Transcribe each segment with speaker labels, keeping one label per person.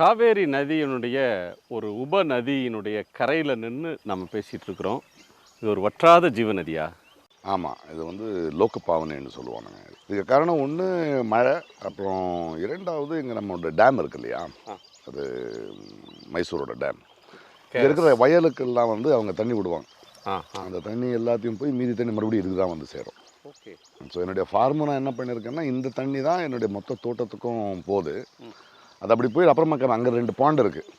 Speaker 1: காவேரி நதியினுடைய ஒரு உபநதியினுடைய கரையில் நின்று நம்ம பேசிகிட்டு இருக்கிறோம். இது ஒரு வற்றாத ஜீவநதியா?
Speaker 2: ஆமாம், இது வந்து லோக்க பாவனைன்னு சொல்லுவானுங்க. இதுக்கு காரணம் ஒன்று மழை, அப்புறம் இரண்டாவது இங்கே நம்மளோட டேம் இருக்கு இல்லையா, அது மைசூரோட டேம். இங்கே இருக்கிற வயலுக்கெல்லாம் வந்து அவங்க தண்ணி விடுவாங்க. அந்த தண்ணி எல்லாத்தையும் போய் மீதி தண்ணி மறுபடியும் இதுக்கு தான் வந்து சேரும்.
Speaker 1: ஓகே.
Speaker 2: ஸோ என்னுடைய ஃபார்மு நான் என்ன பண்ணியிருக்கேன்னா, இந்த தண்ணி தான் என்னுடைய மொத்த தோட்டத்துக்கும் போகுது. அது அப்படி போய் அப்புறமா அங்கே 2 பாண்ட் இருக்குது.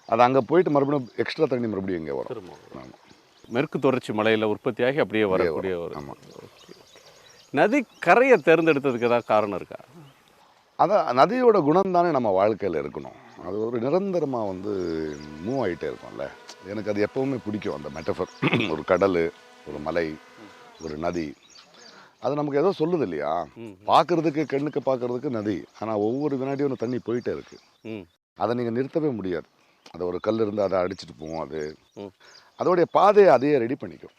Speaker 2: அது அங்கே போயிட்டு மறுபடியும் எக்ஸ்ட்ரா தண்ணி மறுபடியும் இங்கே வரும். ஆமாம்,
Speaker 1: மேற்கு தொடர்ச்சி மலையில் உற்பத்தியாகி அப்படியே வரக்கூடிய ஒரு
Speaker 2: ஆமாம்.
Speaker 1: நதி கரையை தேர்ந்தெடுத்ததுக்கு ஏதாவது காரணம் இருக்கா?
Speaker 2: அதான் நதியோட குணம் தானே நம்ம வாழ்க்கையில் இருக்கணும். அது ஒரு நிரந்தரமாக வந்து மூவ் ஆகிட்டே இருக்கும்ல. எனக்கு அது எப்போவுமே பிடிக்கும் அந்த மெட்டஃபர். ஒரு கடல், ஒரு மலை, ஒரு நதி, அது நமக்கு ஏதோ சொல்லுது இல்லையா. பார்க்கறதுக்கு கண்ணுக்கு பார்க்கறதுக்கு நதி, ஆனால் ஒவ்வொரு வினாடியும் ஒன்று தண்ணி போயிட்டே இருக்கு. அதை நீங்கள் நிறுத்தவே முடியாது. அது ஒரு கல் இருந்து அதை அடிச்சுட்டு போவோம். அது அதோடைய பாதையை அதையே ரெடி பண்ணிக்கும்.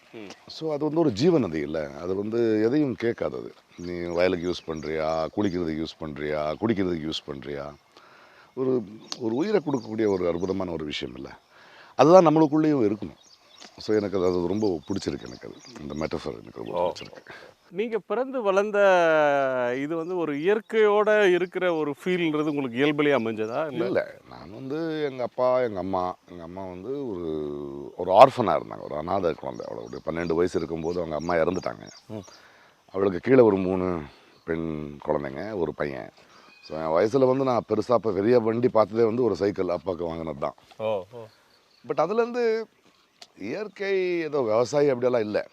Speaker 2: ஸோ அது வந்து ஒரு ஜீவ நதி இல்லை. அது வந்து எதையும் கேட்காது. அது நீ வயலுக்கு யூஸ் பண்ணுறியா, குளிக்கிறதுக்கு யூஸ் பண்ணுறியா, குடிக்கிறதுக்கு யூஸ் பண்ணுறியா, ஒரு ஒரு உயிரை கொடுக்கக்கூடிய ஒரு அற்புதமான ஒரு விஷயம் இல்லை. அதுதான் நம்மளுக்குள்ளேயும் இருக்கணும். ஸோ எனக்கு அது ரொம்ப பிடிச்சிருக்கு. எனக்கு அது இந்த மெட்டஃபர் எனக்கு ரொம்ப பிடிச்சிருக்கு.
Speaker 1: நீங்கள் பிறந்து வளர்ந்த இது வந்து ஒரு இயற்கையோட இருக்கிற ஒரு ஃபீல்ன்றது உங்களுக்கு இயல்புலேயே அமைஞ்சதா?
Speaker 2: இல்லை, நான் வந்து எங்கள் அப்பா எங்கள் அம்மா வந்து ஒரு ஆர்ஃபனாக இருந்தாங்க. ஒரு அநாத குழந்தை. அவளுடைய 12 வயசு இருக்கும்போது அவங்க அம்மா இறந்துட்டாங்க. அவளுக்கு கீழே ஒரு 3 பெண் குழந்தைங்க, ஒரு பையன். ஸோ என் வயசில் வந்து நான் பெருசாக இப்போ பெரிய வண்டி பார்த்ததே வந்து ஒரு சைக்கிள் அப்பாவுக்கு வாங்கினது தான். பட் அதுலேருந்து இயற்கை ஏதோ விவசாயி அப்படியெல்லாம் இல்லை.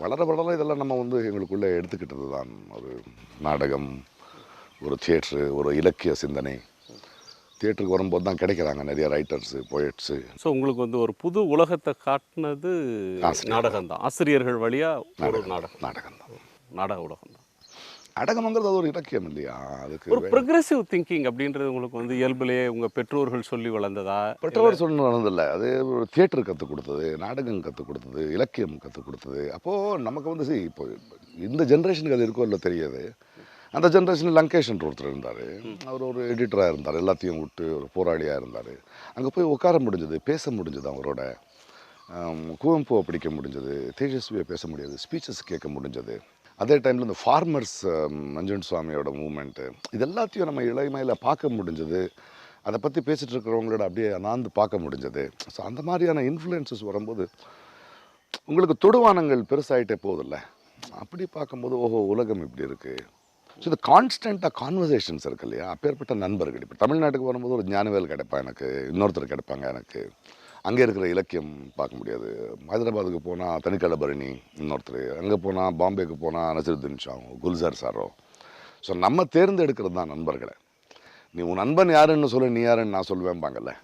Speaker 2: வளர வளர இதெல்லாம் நம்ம வந்து எங்களுக்குள்ளே எடுத்துக்கிட்டது தான். ஒரு நாடகம், ஒரு தியேட்ரு, ஒரு இலக்கிய சிந்தனை. தியேட்டருக்கு வரும்போது தான் கிடைக்கிறாங்க நிறைய ரைட்டர்ஸு, போயட்ஸு.
Speaker 1: ஸோ உங்களுக்கு வந்து ஒரு புது உலகத்தை காட்டினது நாடகம் தான். ஆசிரியர்கள் வழியாக ஒரு நாடகம்
Speaker 2: தான்,
Speaker 1: நாடக உலகம் தான்.
Speaker 2: நாடகம்ங்கிறது அது ஒரு இலக்கியம் இல்லையா. அதுக்கு
Speaker 1: ஒரு ப்ரொக்ரெசிவ் திங்கிங் அப்படின்றது உங்களுக்கு வந்து இயல்புலேயே உங்கள் பெற்றோர்கள் சொல்லி வளர்ந்ததா?
Speaker 2: பெற்றோர் சொல்லி வளர்ந்ததில்லை. அது ஒரு தியேட்டர் கற்றுக் கொடுத்தது, நாடகம் கற்றுக் கொடுத்தது, இலக்கியம் கற்றுக் கொடுத்தது. அப்போது நமக்கு வந்து இப்போ இந்த ஜென்ரேஷனுக்கு அது இருக்கோ இல்லை தெரியாது. அந்த ஜென்ரேஷனில் லங்கேஷன் ஒருத்தர் இருந்தார். அவர் ஒரு எடிட்டராக இருந்தார். எல்லாத்தையும் விட்டு ஒரு போராளியாக இருந்தார். அங்கே போய் உட்கார முடிஞ்சது, பேச முடிஞ்சது. அவரோட கூவம்புவை படிக்க முடிஞ்சது, தேஜஸ்வியை பேச முடியாது, ஸ்பீச்சஸ் கேட்க முடிஞ்சது. அதே டைமில் இந்த ஃபார்மர்ஸ், மஞ்சன் சுவாமியோட மூமெண்ட்டு, இது எல்லாத்தையும் நம்ம இளமையில் பார்க்க முடிஞ்சது. அதை பற்றி பேசிகிட்டு இருக்கிறவங்களோட அப்படியே அனாந்து பார்க்க முடிஞ்சது. ஸோ அந்த மாதிரியான இன்ஃப்ளூயன்சஸ் வரும்போது உங்களுக்கு தொடுவானங்கள் பெருசாகிட்டே போகுதில்ல. அப்படி பார்க்கும்போது ஓஹோ, உலகம் இப்படி இருக்குது. ஸோ இது கான்ஸ்டண்ட்டாக கான்வர்சேஷன்ஸ் இருக்குது இல்லையா. அப்பேற்பட்ட நண்பர்கள். இப்போ தமிழ்நாட்டுக்கு வரும்போது ஒரு ஞானவேல் கிடைப்பா எனக்கு, இன்னொருத்தர் கிடைப்பாங்க எனக்கு. அங்கே இருக்கிற இலக்கியம் பார்க்க முடியாது. ஹைதராபாத்துக்கு போனால் தனிக்கடபரணி இன்னொருத்தர், அங்கே போனால் பாம்பேக்கு போனால் நசிருத்தீன் ஷா, குல்சார் சாரோ. ஸோ நம்ம தேர்ந்தெடுக்கிறது தான் நண்பர்களை. நீ உன் நண்பன் யாருன்னு சொல்லு, நீ யாருன்னு நான் சொல்லுவேன்பாங்கல்ல,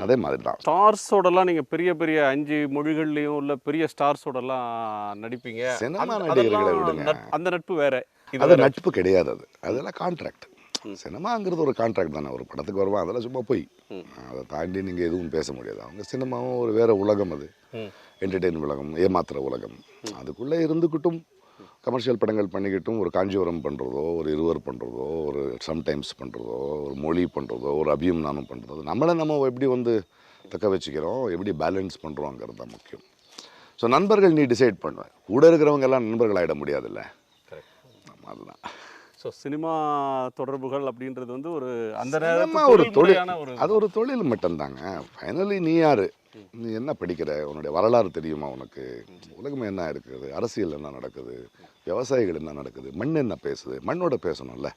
Speaker 2: அதே மாதிரி தான்.
Speaker 1: ஸ்டார்ஸோடலாம் நீங்கள் பெரிய பெரிய 5 மொழிகள்லையும் உள்ள பெரிய ஸ்டார்ஸோடலாம் நடிப்பீங்க.
Speaker 2: சினிமா நடிகர்களை விடுங்க,
Speaker 1: அந்த நட்பு வேற.
Speaker 2: அது நட்பு கிடையாது. அதெல்லாம் கான்ட்ராக்ட். சினிமாங்கிறது ஒரு கான்ட்ராக்ட் தானே. ஒரு படத்துக்கு வருவான், அதெல்லாம் சும்மா போய் அதை தாண்டி நீங்கள் எதுவும் பேச முடியாது. அவங்க சினிமாவும் ஒரு வேறு உலகம். அது என்டர்டெயின் உலகம், ஏமாத்துற உலகம். அதுக்குள்ளே இருந்துக்கிட்டும் கமர்ஷியல் படங்கள் பண்ணிக்கிட்டும் ஒரு காஞ்சிபுரம் பண்ணுறதோ, ஒரு இருவர் பண்ணுறதோ, ஒரு சம்டைம்ஸ் பண்ணுறதோ, ஒரு மொழி பண்ணுறதோ, ஒரு அபியம் நானும் பண்ணுறதோ, நம்ம எப்படி வந்து தக்க வச்சுக்கிறோம், எப்படி பேலன்ஸ் பண்ணுறோங்கிறது தான் முக்கியம். ஸோ நண்பர்கள் நீ டிசைட் பண்ணுவேன். கூட இருக்கிறவங்க எல்லாம் நண்பர்கள் ஆகிட முடியாதுல்ல. அதுதான்.
Speaker 1: ஸோ சினிமா தொடர்புகள் அப்படின்றது வந்து ஒரு அந்த
Speaker 2: ஒரு தொழில். அது ஒரு தொழில் மட்டும்தாங்க. ஃபைனலி நீ யார், நீ என்ன படிக்கிற, உன்னுடைய வரலாறு தெரியுமா உனக்கு, உலகம் என்ன இருக்குது, அரசியல் என்ன நடக்குது, விவசாயிகள் என்ன நடக்குது, மண் என்ன பேசுது, மண்ணோட பேசணும்ல.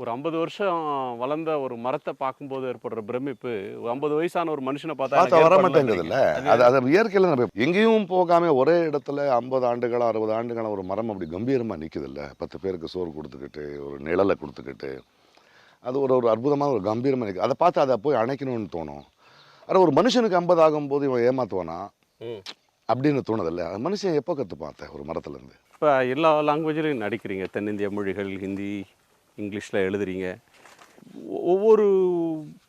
Speaker 1: ஒரு 50 வருஷம் வளர்ந்த ஒரு மரத்தை பார்க்கும்போது ஏற்படுற பிரமிப்பு 50 வயசான ஒரு மனுஷனை பார்த்தா
Speaker 2: வர மாட்டேங்குது இல்லை. அது இயற்கையில் நம்ம எங்கேயும் போகாமல் ஒரே இடத்துல 50 ஆண்டுகளா 60 ஆண்டுகளா ஒரு மரம் அப்படி கம்பீரமாக நிற்குது இல்லை. 10 பேருக்கு சோறு கொடுத்துக்கிட்டு, ஒரு நிழலை கொடுத்துக்கிட்டு, அது ஒரு அற்புதமாக ஒரு கம்பீரமாக நிற்குது. அதை பார்த்து அதை போய் அணைக்கணும்னு தோணும். ஆனால் ஒரு மனுஷனுக்கு 50 ஆகும்போது இவன் ஏமாத்துவானா அப்படின்னு தோணுதில்லை. அது மனுஷன் எப்போ கற்று பார்த்தேன் ஒரு மரத்துலேருந்து.
Speaker 1: இப்போ எல்லா லாங்குவேஜ்லையும் நடிக்கிறீங்க. தென்னிந்திய மொழிகள், ஹிந்தி, இங்கிலீஷில் எழுதுறீங்க. ஒவ்வொரு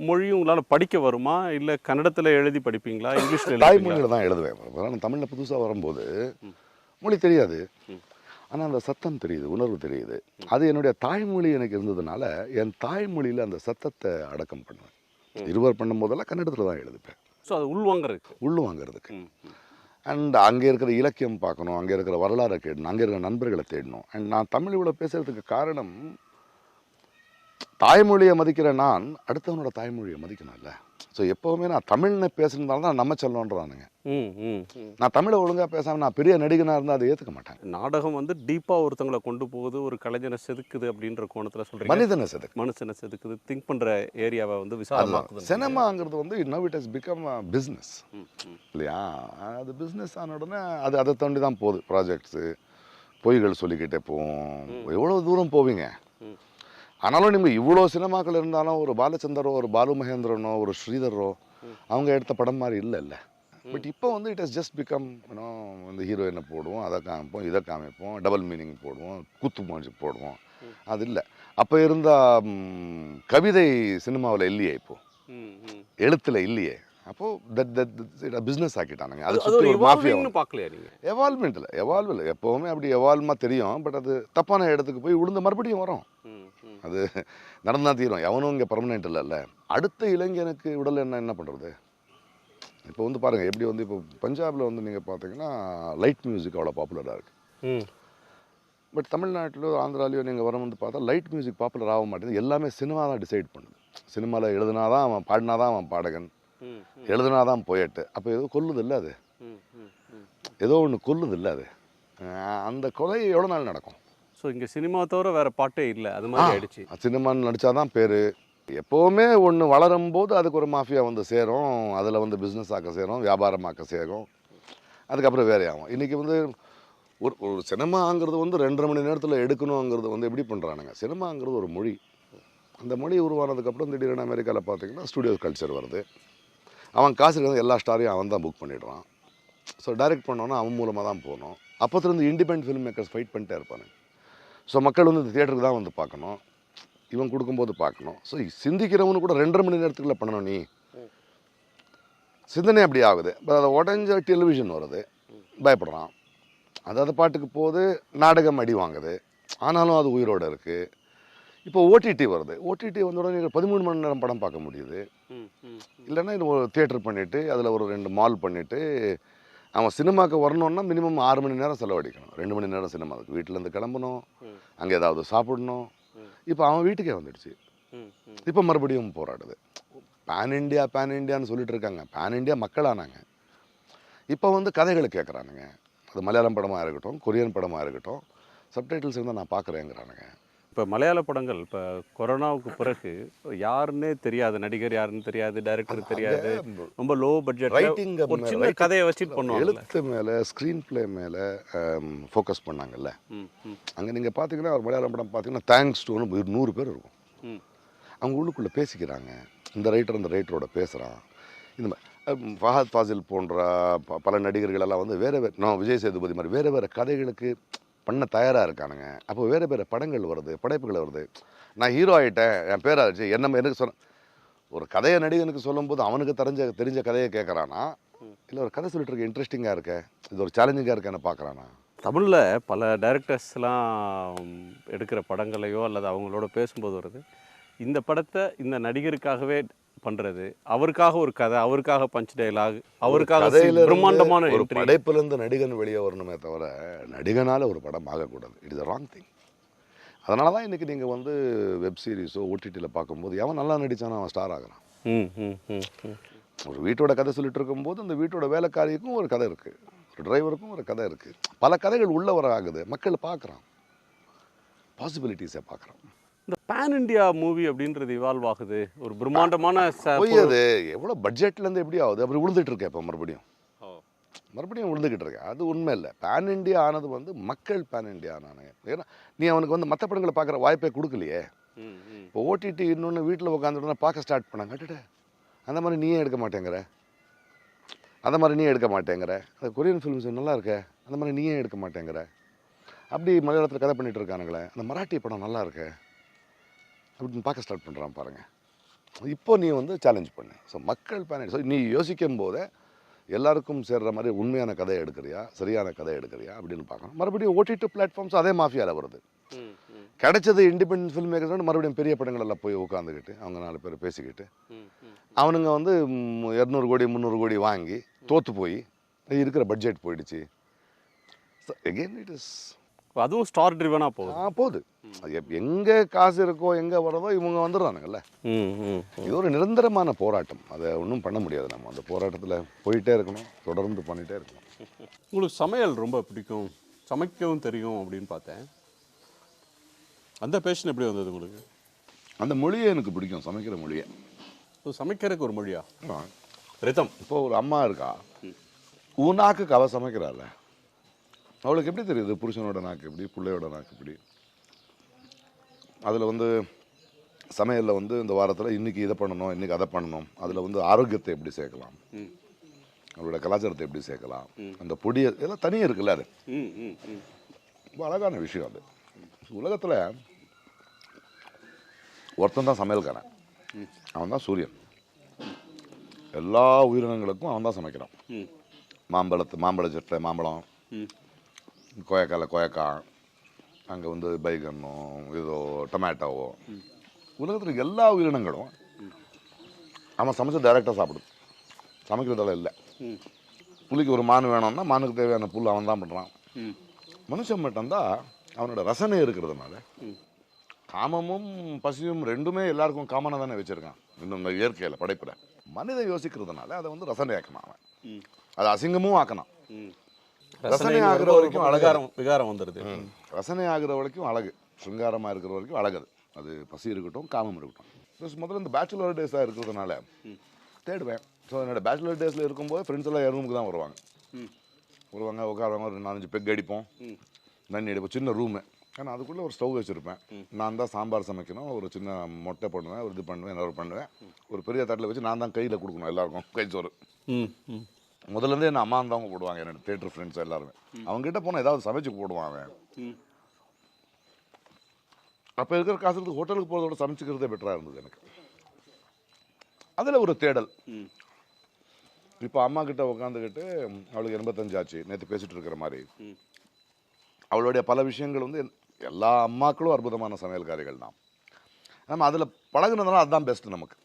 Speaker 1: மொழியும் உங்களால் படிக்க வருமா, இல்லை கன்னடத்தில் எழுதி படிப்பீங்களா, இங்கிலீஷில்?
Speaker 2: தாய்மொழியில் தான் எழுதுவேன். தமிழில் புதுசாக வரும்போது மொழி தெரியாது, ஆனால் அந்த சத்தம் தெரியுது, உணர்வு தெரியுது. அது என்னுடைய தாய்மொழி எனக்கு இருந்ததுனால என் தாய்மொழியில் அந்த சத்தத்தை அடக்கம் பண்ணுவேன். இருவர் பண்ணும்போதெல்லாம் கன்னடத்தில் தான் எழுதிப்பேன்.
Speaker 1: ஸோ அது உள்வாங்கறதுக்கு.
Speaker 2: உள்ளு வாங்கிறதுக்கு.
Speaker 1: ம், ம்.
Speaker 2: அண்ட் அங்கே இருக்கிற இலக்கியம் பார்க்கணும், அங்கே இருக்கிற வரலாறை தேடணும், அங்கே இருக்கிற நண்பர்களை தேடணும். அண்ட் நான் தமிழ் இவ்வளோ பேசுறதுக்கு காரணம், தாய்மொழியை மதிக்கிற நான் அடுத்தவனோட தாய்மொழியை மதிக்கணும்ல. ஸோ எப்போவுமே நான் தமிழ்னு பேசுனதால தான் நம்ம சொல்லணுன்றானுங்க.
Speaker 1: ம், ம், ம்.
Speaker 2: நான் தமிழை ஒழுங்காக பேசாமல் நான் பெரிய நடிகனாக இருந்தால் அதை ஏற்றுக்க மாட்டேன்.
Speaker 1: நாடகம் வந்து டீப்பாக ஒருத்தங்களை கொண்டு போகுது, ஒரு கலைஞனை செதுக்குது அப்படின்ற கோணத்தில் சொல்கிறீங்க.
Speaker 2: மனிதனை செதுக்கு.
Speaker 1: மனுஷனை செதுக்குது, திங்க் பண்ணுற ஏரியாவை வந்து
Speaker 2: அதுதான்
Speaker 1: விசாலமாக்குது.
Speaker 2: சினிமாங்கிறது வந்து now it has become business இல்லையா? அது பிஸ்னஸ் ஆன உடனே அது அதை தாண்டி தான் போகுது. ப்ராஜெக்ட்ஸு, பொய்கள் சொல்லிக்கிட்டே போவோம். எவ்வளோ தூரம் போவீங்க? ஆனாலும் நீங்கள் இவ்வளோ சினிமாக்கள் இருந்தாலும் ஒரு பாலச்சந்தரோ, ஒரு பாலு மகேந்திரனோ, ஒரு ஸ்ரீதரோ அவங்க எடுத்த படம் மாதிரி இல்லைல்ல. பட் இப்போ வந்து இட் ஹஸ் ஜஸ்ட் பிகம் இந்த ஹீரோயினை போடுவோம், அதை காமிப்போம், இதை காமிப்போம், டபுள் மீனிங் போடுவோம், கூத்து மூஞ்சி போடுவோம். அது இல்லை. அப்போ இருந்த கவிதை சினிமாவில் இல்லையே, இப்போ எழுத்தில் இல்லையே. அப்போது பிஸ்னஸ் ஆக்கிட்டானுங்க. அது சுற்றி ஒரு மாஃபியா
Speaker 1: பார்க்கலையா நீங்கள்?
Speaker 2: எவால்வ்மெண்ட் இல்லை, எவால்வ் இல்லை. எப்போவுமே அப்படி எவால்வ்மாக தெரியும். பட் அது தப்பான இடத்துக்கு போய் விழுந்து மறுபடியும் வரும். அது நடந்தான் தீரும். எவனும் இங்கே பர்மனெண்ட் இல்லைல்ல. அடுத்த இளைஞனுக்கு உடல் என்ன பண்ணுறது? இப்போ வந்து பாருங்கள், எப்படி வந்து இப்போ பஞ்சாபில் வந்து நீங்கள் பார்த்தீங்கன்னா லைட் மியூசிக் அவ்வளோ பாப்புலராக இருக்குது. பட் தமிழ்நாட்டிலோ ஆந்திராலையோ நீங்கள் வர வந்து பார்த்தா லைட் மியூசிக் பாப்புலர் ஆக மாட்டேங்குது. எல்லாமே சினிமா தான் டிசைட் பண்ணுது. சினிமாவில் எழுதுனாதான் அவன், பாடினாதான் அவன் பாடகன், எழுதுனாதான் போயட்டு. அப்போ ஏதோ கொல்லுது இல்லை அது, ஏதோ ஒன்று கொல்லுது இல்லை அது. அந்த கொலை எவ்வளோ நாள் நடக்கும்?
Speaker 1: ஸோ இங்கே சினிமா தவிர வேறு பாட்டே இல்லை, அது மாதிரி ஆயிடுச்சு.
Speaker 2: சினிமான்னு நடித்தாதான் பேர். எப்போவுமே ஒன்று வளரும்போது அதுக்கு ஒரு மாஃபியா வந்து சேரும், அதில் வந்து பிஸ்னஸ் ஆக்க சேரும், வியாபாரமாக்க சேரும், அதுக்கப்புறம் வேறே ஆகும். இன்றைக்கி வந்து ஒரு சினிமாங்கிறது வந்து 2.5 மணி நேரத்தில் எடுக்கணுங்கிறது வந்து எப்படி பண்ணுறானுங்க? சினிமாங்கிறது ஒரு மொழி. அந்த மொழி உருவானதுக்கப்புறம் திடீர்னு அமெரிக்காவில் பார்த்தீங்கன்னா ஸ்டுடியோ கல்ச்சர் வருது. அவன் காசு இருக்கிறது எல்லா ஸ்டாரையும் அவன் தான் புக் பண்ணிடுறான். ஸோ டைரக்ட் பண்ணோன்னா அவன் மூலமாக தான் போகணும். அப்போத்துலேருந்து இண்டிபெண்ட் ஃபில்ம் மேக்கர்ஸ் ஃபைட் பண்ணிட்டே இருப்பாங்க. ஸோ மக்கள் வந்து இந்த தியேட்டருக்கு தான் வந்து பார்க்கணும், இவன் கொடுக்கும்போது பார்க்கணும். ஸோ சிந்திக்கிறவனு கூட 2.5 மணி நேரத்துக்குள்ளே பண்ணணும். நீ சிந்தனை அப்படி ஆகுது. இப்போ அதை உடஞ்ச டெலிவிஷன் வருது, பயப்படுறான். அதாவது பாட்டுக்கு போகுது, நாடகம் அடி வாங்குது, ஆனாலும் அது உயிரோடு இருக்குது. இப்போ ஓடிடி வருது. ஓடிடி வந்த உடனே 13 மணி நேரம் படம் பார்க்க முடியுது. இல்லைன்னா இது ஒரு தியேட்டர் பண்ணிவிட்டு அதில் ஒரு 2 மால் பண்ணிவிட்டு அவன் சினிமாவுக்கு வரணுன்னா மினிமம் 6 மணி நேரம் செலவழிக்கணும். 2 மணி நேரம் சினிமாவுக்கு. வீட்டிலேருந்து கிளம்பணும், அங்கே ஏதாவது சாப்பிடணும். இப்போ அவன் வீட்டுக்கே வந்துடுச்சு. இப்போ மறுபடியும் போராடுது. பேன் இண்டியான்னு சொல்லிட்டு இருக்காங்க. பேன் இண்டியா மக்களானாங்க. இப்போ வந்து கதைகளை கேட்குறானுங்க. அது மலையாளம் படமாக இருக்கட்டும், கொரியன் படமாக இருக்கட்டும், சப்டைட்டில்ஸ் இருந்தால் நான் பார்க்குறேங்கிறானுங்க.
Speaker 1: இப்போ மலையாள படங்கள் இப்போ கொரோனாவுக்கு பிறகு யாருன்னே தெரியாது, நடிகர் யாருன்னு தெரியாது, டைரக்டர் தெரியாது, ரொம்ப லோ பட்ஜெட்,
Speaker 2: ரைட்டிங்,
Speaker 1: ஒரு சின்ன கதையை வச்சுட்டு பண்ணுவாங்க.
Speaker 2: எழுத்து மேலே, ஸ்க்ரீன் பிளே மேலே ஃபோக்கஸ் பண்ணாங்கல்ல. அங்கே நீங்கள் பார்த்தீங்கன்னா ஒரு மலையாளம் படம் பார்த்தீங்கன்னா தேங்க்ஸ் டு 100 பேர் இருக்கும். அவங்க உள்ளுக்குள்ளே பேசிக்கிறாங்க. இந்த ரைட்டரோட பேசுகிறான். இந்த மாதிரி ஃபஹத் ஃபாசில் போன்ற பல நடிகர்களெல்லாம் வந்து வேறு விஜய் சேதுபதி மாதிரி வேறு கதைகளுக்கு பண்ண தயாராக இருக்கானுங்க. அப்போ வேறு படங்கள் வருது, படைப்புகள் வருது. நான் ஹீரோ ஆகிட்டேன், என் பேராச்சு என்ன எனக்கு சொன்ன ஒரு கதையை நடிகனுக்கு சொல்லும்போது அவனுக்கு தெரிஞ்ச கதையை கேட்குறானா, இல்லை ஒரு கதை சொல்லிட்டு இருக்க இன்ட்ரெஸ்டிங்காக இருக்க, இது ஒரு சேலஞ்சிங்காக இருக்கேன்னு பார்க்குறானா?
Speaker 1: தமிழில் பல டைரக்டர்ஸ்லாம் எடுக்கிற படங்களையோ அல்லது அவங்களோட பேசும்போது வருது, இந்த படத்தை இந்த நடிகருக்காகவே பண்ணுறது, அவருக்காக ஒரு கதை, அவருக்காக பஞ்ச் டைலாக், அவருக்காக பிரம்மாண்டமான
Speaker 2: ஒரு படைப்புலேருந்து நடிகன் வெளியே வரணுமே தவிர நடிகனால் ஒரு படம் ஆகக்கூடாது. It is a wrong thing. அதனால தான் இன்றைக்கி நீங்கள் வந்து வெப் சீரிஸோ ஓடிடியில் பார்க்கும்போது எவன் நல்லா நடித்தானோ அவன் ஸ்டார் ஆகிறான். ஒரு வீட்டோட கதை சொல்லிட்டு இருக்கும்போது அந்த வீட்டோட வேலைக்காரிக்கும் ஒரு கதை இருக்குது, ஒரு டிரைவருக்கும் ஒரு கதை இருக்குது. பல கதைகள் உள்ள வர ஆகுது, மக்கள் பார்க்குறான், பாசிபிலிட்டிஸை பார்க்குறான்.
Speaker 1: இந்த பேன் இண்டியா மூவி அப்படின்றது இவால்வ் ஆகுது, ஒரு பிரம்மாண்டமான
Speaker 2: அது எவ்வளோ பட்ஜெட்லேருந்து எப்படி ஆகுது, அப்படி விழுந்துட்டு இருக்கேன். இப்போ மறுபடியும் விழுந்துக்கிட்டு இருக்கேன். அது உண்மை இல்லை. பேன் இண்டியா ஆனது வந்து மக்கள் பேன் இண்டியா ஆனானுங்க. ஏன்னா நீ அவனுக்கு வந்து மற்ற படங்களை பார்க்குற வாய்ப்பே கொடுக்கலையே. இப்போ ஓடிடி இன்னொன்று வீட்டில் உட்காந்துட்டு பார்க்க ஸ்டார்ட் பண்ணாங்க. கட்டுட்டு அந்த மாதிரி நீயே எடுக்க மாட்டேங்கிற, அந்த கொரியன் ஃபிலிம்ஸ் நல்லா இருக்க, அந்த மாதிரி நீயே எடுக்க மாட்டேங்கிற. அப்படி மலையாளத்தில் கதை பண்ணிகிட்டு இருக்கானுங்களே, அந்த மராட்டி படம் நல்லா இருக்கு அப்படின்னு பார்க்க ஸ்டார்ட் பண்ணுறான் பாருங்கள். இப்போ நீ வந்து சேலஞ்ச் பண்ணு. ஸோ மக்கள் பேன். ஸோ நீ யோசிக்கும் போதே எல்லாருக்கும் சேர்ற மாதிரி உண்மையான கதை எடுக்கிறியா, சரியான கதை எடுக்கிறியா அப்படின்னு பார்க்கணும். மறுபடியும் ஓடிடி பிளாட்ஃபார்ம்ஸ் அதே மாஃபியாவில் வருது. கிடைச்சது இண்டிபெண்டன்ட் ஃபில்ம் மேக்கர்ஸ் மறுபடியும் பெரிய படங்கள் எல்லாம் போய் உட்காந்துக்கிட்டு அவங்க 4 பேர் பேசிக்கிட்டு அவனுங்க வந்து 200 கோடி 300 கோடி வாங்கி தோற்று போய் இருக்கிற பட்ஜெட் போயிடுச்சு. எகெயின் இட் இஸ்
Speaker 1: அதுவும் ஸ்டார் ட்ரிவனாக போகுது.
Speaker 2: போகுது. எங்கே காசு இருக்கோ எங்கே வரதோ இவங்க வந்துடுறானுங்கல்ல. இது ஒரு நிரந்தரமான போராட்டம். அதை ஒன்றும் பண்ண முடியாது. நம்ம அந்த போராட்டத்தில் போயிட்டே இருக்கணும், தொடர்ந்து பண்ணிகிட்டே இருக்கணும்.
Speaker 1: உங்களுக்கு சமையல் ரொம்ப பிடிக்கும், சமைக்கவும் தெரியும் அப்படின்னு பார்த்தேன். அந்த பேஷன் எப்படி வந்தது உங்களுக்கு?
Speaker 2: அந்த மொழியே எனக்கு பிடிக்கும், சமைக்கிற மொழியை.
Speaker 1: சமைக்கிறதுக்கு ஒரு மொழியா? ரிதம்.
Speaker 2: இப்போ ஒரு அம்மா இருக்கா, உன் நாக்குக்கு அவள் சமைக்கிறாள், அவளுக்கு எப்படி தெரியுது புருஷனோட நாக்கு எப்படி, பிள்ளையோட நாக்கு எப்படி? அதில் வந்து சமையலில் வந்து இந்த வாரத்தில் இன்றைக்கி இதை பண்ணணும், இன்றைக்கி அதை பண்ணணும். அதில் வந்து ஆரோக்கியத்தை எப்படி சேர்க்கலாம், அவளோட கலாச்சாரத்தை எப்படி சேர்க்கலாம், அந்த பொடியை எல்லாம் தனியாக இருக்குல்ல. அது ரொம்ப அழகான விஷயம். அது உலகத்தில் ஒருத்தன் தான் சமையல்காரன், அவன் தான் சூரியன். எல்லா உயிரினங்களுக்கும் அவன் தான் சமைக்கிறான். மாம்பழ செட்டில் மாம்பழம், கொயக்காய், அங்கே வந்து பைகனோ இதோ டொமேட்டோவோ, உலகத்தில் எல்லா உயிரினங்களும் அவன் சமைச்சு டைரெக்டாக சாப்பிடுது, சமைக்கிறதெல்லாம் இல்லை. புலிக்கு ஒரு மான் வேணும்னா மானுக்கு தேவையான புல் அவன் தான் பண்ணுறான். மனுஷன் மட்டும்தான் அவனோட ரசனை இருக்கிறதுனால காமமும் பசியும் ரெண்டுமே எல்லாருக்கும் காமனாக தானே வச்சுருக்கான். இந்த இயற்கையில் படைப்பில் மனிதன் யோசிக்கிறதுனால அதை வந்து ரசனை ஆக்கணும். அவன் அதை அசிங்கமும் ஆக்கணும். ரசனை ஆகிற வரைக்கும் விகாரம் வந்துடுது. ரசனை ஆகிற வரைக்கும் அழகு, சிருங்காரமாக இருக்கிற வரைக்கும் அழகு. அது பசி இருக்கட்டும், காமம் இருக்கட்டும். முதல்ல இந்த பேச்சுலர் டேஸாக இருக்கிறதுனால தேடுவேன். ஸோ என்னோடய பேச்சுலர் டேஸில் இருக்கும்போது ஃப்ரெண்ட்ஸ் எல்லாம் என் ரூமுக்கு தான் வருவாங்க, உட்காருவாங்க, ஒரு 4-5 பெக் அடிப்போம், தண்ணி அடிப்போம். சின்ன ரூமு, ஆனால் அதுக்குள்ளே ஒரு ஸ்டவ் வச்சுருப்பேன். நான் தான் சாம்பார் சமைக்கணும், ஒரு சின்ன மொட்டை பண்ணுவேன், ஒரு இது பண்ணுவேன், என்ன பண்ணுவேன். ஒரு பெரிய தட்டில் வச்சு நான் தான் கையில் கொடுக்கணும் எல்லாருக்கும் கைச்சோறு. முதல்லேருந்தே என் அம்மா தான் போடுவாங்க, என்னோட தேட்டர் ஃப்ரெண்ட்ஸ் எல்லாருமே. அவங்ககிட்ட போனால் ஏதாவது சமைச்சு போடுவான் அவன். அப்போ இருக்கிற காசுக்கு ஹோட்டலுக்கு போகிறதோட சமைச்சிக்கிறதே பெட்டராக இருந்தது எனக்கு. அதில் ஒரு தேடல். இப்போ அம்மா கிட்ட உட்காந்துக்கிட்டு அவளுக்கு 85 ஆச்சு, நேற்று பேசிகிட்டு இருக்கிற மாதிரி. அவளுடைய பல விஷயங்கள் வந்து எல்லா அம்மாக்களும் அற்புதமான சமையல்காரிகள் தான். நம்ம அதில் பழகுனதுனால அதுதான் பெஸ்ட்டு நமக்கு.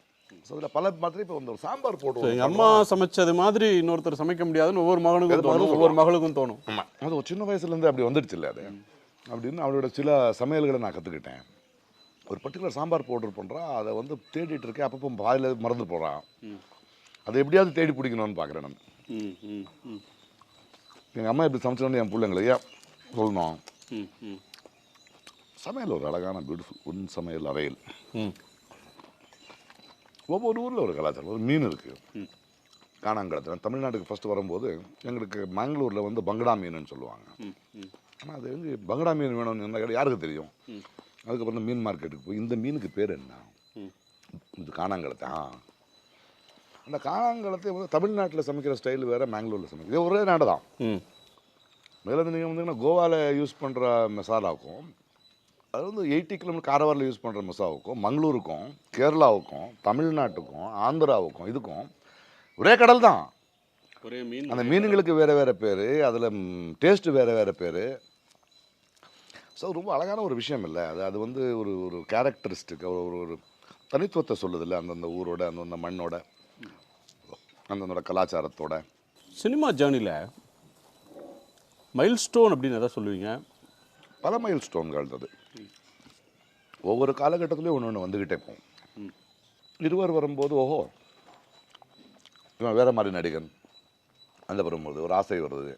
Speaker 2: ஸோ அதில் பல மாதிரி இப்போ வந்து ஒரு சாம்பார் போட்டு
Speaker 1: எங்கள் அம்மா சமைச்சது மாதிரி இன்னொருத்தர் சமைக்க முடியாதுன்னு ஒவ்வொரு மகளுக்கும் தோணும்.
Speaker 2: ஆமாம், அது ஒரு சின்ன வயசுலேருந்து அப்படி வந்துடுச்சு இல்லை அது அப்படின்னு. அவளோட சில சமையல்களை நான் கற்றுக்கிட்டேன். ஒரு பர்டிகுலர் சாம்பார் பவுடர் பண்ணுறான், அதை வந்து தேடிட்டு இருக்கேன். அப்பப்போ வாயில் மறந்து போகிறான், அதை எப்படியாவது தேடி பிடிக்கணும்னு பார்க்குறேன் நான். எங்கள் அம்மா இப்படி சமைச்சோன்னு என் பிள்ளைங்களுக்கு ஏன் சொல்லணும். சமையல் ஒரு அழகான பியூட்டிஃபுல் உன் சமையல் அறையில். ஒவ்வொரு ஊரில் ஒரு கலாச்சாரம். ஒரு மீன் இருக்குது, காணாங்கடத்தில். தமிழ்நாட்டுக்கு ஃபஸ்ட்டு வரும்போது எங்களுக்கு மேங்களூரில் வந்து பங்கடா மீனுன்னு சொல்லுவாங்க. ஆனால் அது வந்து பங்கடா மீன் வேணும்னு என்ன யாருக்கு தெரியும். அதுக்கப்புறம் மீன் மார்க்கெட்டுக்கு போய் இந்த மீனுக்கு பேர் என்ன, இது காணாங்கடத்தை. அந்த காணாங்கடத்தை வந்து தமிழ்நாட்டில் சமைக்கிற ஸ்டைல் வேறு, மேங்களூரில் சமைக்கிற ஒரே நாடு தான். மேலே நீங்கள் வந்தீங்கன்னா கோவாவில் யூஸ் பண்ணுற மசாலாவுக்கும், அது வந்து 80 கிலோமீட்டர் காரவாரில் யூஸ் பண்ணுற மசாலாவுக்கும், மங்களூருக்கும், கேரளாவுக்கும், தமிழ்நாட்டுக்கும், ஆந்திராவுக்கும் இதுக்கும் ஒரே கடல் தான்.
Speaker 1: ஒரே மீன். அந்த
Speaker 2: மீனுங்களுக்கு வேறு வேறு பேர், அதில் டேஸ்ட்டு வேறு வேறு பேர். ஸோ ரொம்ப அழகான ஒரு விஷயம் இல்லை அது. அது வந்து ஒரு ஒரு கேரக்டரிஸ்டிக், ஒரு தனித்துவத்தை சொல்லுது இல்லை, அந்தந்த ஊரோட, அந்தந்த மண்ணோட, அந்தந்தோட கலாச்சாரத்தோட.
Speaker 1: சினிமா ஜேர்னியில் மைல் ஸ்டோன் அப்படின்னு எதாவது சொல்லுவீங்க?
Speaker 2: பல மைல் ஸ்டோன்கள் அது. ஒவ்வொரு காலகட்டத்திலையும் ஒன்று ஒன்று வந்துக்கிட்டே போகும். இருவர் வரும்போது ஓஹோ இவன் வேறு மாதிரி நடிகன், அந்த வரும்போது ஒரு ஆசை வருது.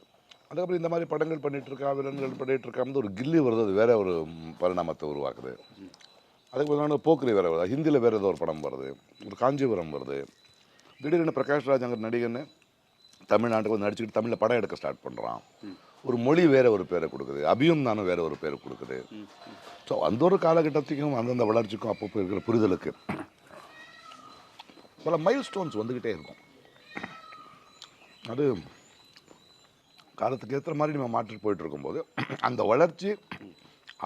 Speaker 2: அதுக்கப்புறம் இந்த மாதிரி படங்கள் பண்ணிகிட்ருக்கா, விலங்குகள் பண்ணிகிட்ருக்காம ஒரு கில்லி வருது, அது வேறு ஒரு பரிணாமத்தை உருவாக்குது. அதுக்கப்புறம் போக்கிரி வேறு வருது, ஹிந்தியில் வேறு ஏதோ ஒரு படம் வருது, ஒரு காஞ்சிபுரம் வருது. திடீர்னு பிரகாஷ் ராஜ் அங்கே நடிகன்னு தமிழ்நாட்டுக்கு வந்து நடிச்சுக்கிட்டு தமிழில் படம் எடுக்க ஸ்டார்ட் பண்ணுறான். ஒரு மொழி வேறு ஒரு பேரை கொடுக்குது, அபியும் நானும் வேறு ஒரு பேரை கொடுக்குது. ஸோ அந்த ஒரு காலகட்டத்துக்கும் அந்தந்த வளர்ச்சிக்கும் அப்பப்போ இருக்கிற புரிதலுக்கு பல மைல் ஸ்டோன்ஸ் வந்துக்கிட்டே இருக்கும். அது காலத்துக்கு ஏற்ற மாதிரி நம்ம மாற்றிட்டு போயிட்டு இருக்கும்போது அந்த வளர்ச்சி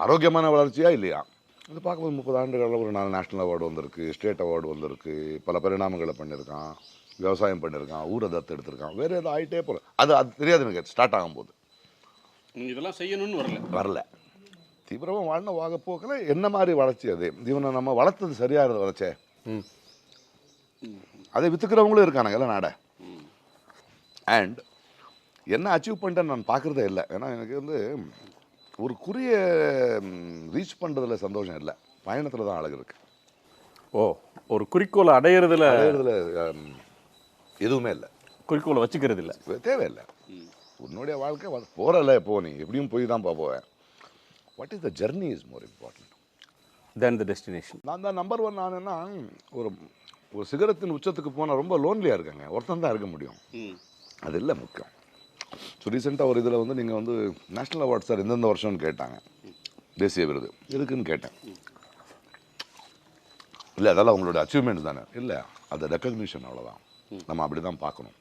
Speaker 2: ஆரோக்கியமான வளர்ச்சியா இல்லையா அது பார்க்கும்போது 30 ஆண்டுகளில் ஒரு 4 நேஷ்னல் அவார்டு வந்திருக்கு, ஸ்டேட் அவார்டு வந்திருக்கு, பல பரிணாமங்களை பண்ணியிருக்கான், விவசாயம் பண்ணியிருக்கான், ஊரை தத்து எடுத்திருக்கான், வேறு ஏதோ ஆகிட்டே போகிறேன். அது தெரியாது எனக்கு ஸ்டார்ட் ஆகும்போது.
Speaker 1: இதெல்லாம் செய்யணும்னு வரல.
Speaker 2: தீவிரமாக வாழ்ந்த வாகப்போக்கில் என்ன மாதிரி வளர்ச்சி அது, இவனை நம்ம வளர்த்தது சரியாக வளர்ச்சே. அதை விற்றுக்கிறவங்களும் இருக்கானுங்கல்ல நாடை. அண்ட் என்ன அச்சீவ் பண்ணிட்டேன்னு நான் பார்க்குறதே இல்லை. ஏன்னா எனக்கு வந்து ஒரு குறிய ரீச் பண்ணுறதுல சந்தோஷம் இல்லை, பயணத்தில் தான் அழகு இருக்குது.
Speaker 1: ஓ, ஒரு குறிக்கோளை அடையிறதுல
Speaker 2: எதுவுமே இல்லை,
Speaker 1: குறிக்கோளை வச்சுக்கிறது இல்லை,
Speaker 2: தேவையில்லை. உன்னுடைய வாழ்க்கை போகிறல, போ, நீ எப்படியும் போய் தான் போவேன். What is the journey is more important
Speaker 1: then the destination.
Speaker 2: நான் தான் நம்பர் ஒன். நான் என்ன, ஒரு ஒரு சிகரத்தின் உச்சத்துக்கு போனால் ரொம்ப லோன்லியாக இருக்காங்க, ஒருத்தன் தான் இருக்க முடியும், அது இல்லை முக்கியம். ஸோ ரீசெண்டாக ஒரு இதில் வந்து நீங்கள் வந்து நேஷ்னல் அவார்ட் சார் எந்தெந்த வருஷம்னு கேட்டாங்க, தேசிய விருது எதுக்குன்னு கேட்டேன். இல்லை அதெல்லாம் அவங்களோட அச்சீவ்மெண்ட்ஸ் தானே. இல்லை, அது ரெக்கக்னிஷன், அவ்வளோதான். நம்ம அப்படி தான் பார்க்கணும்.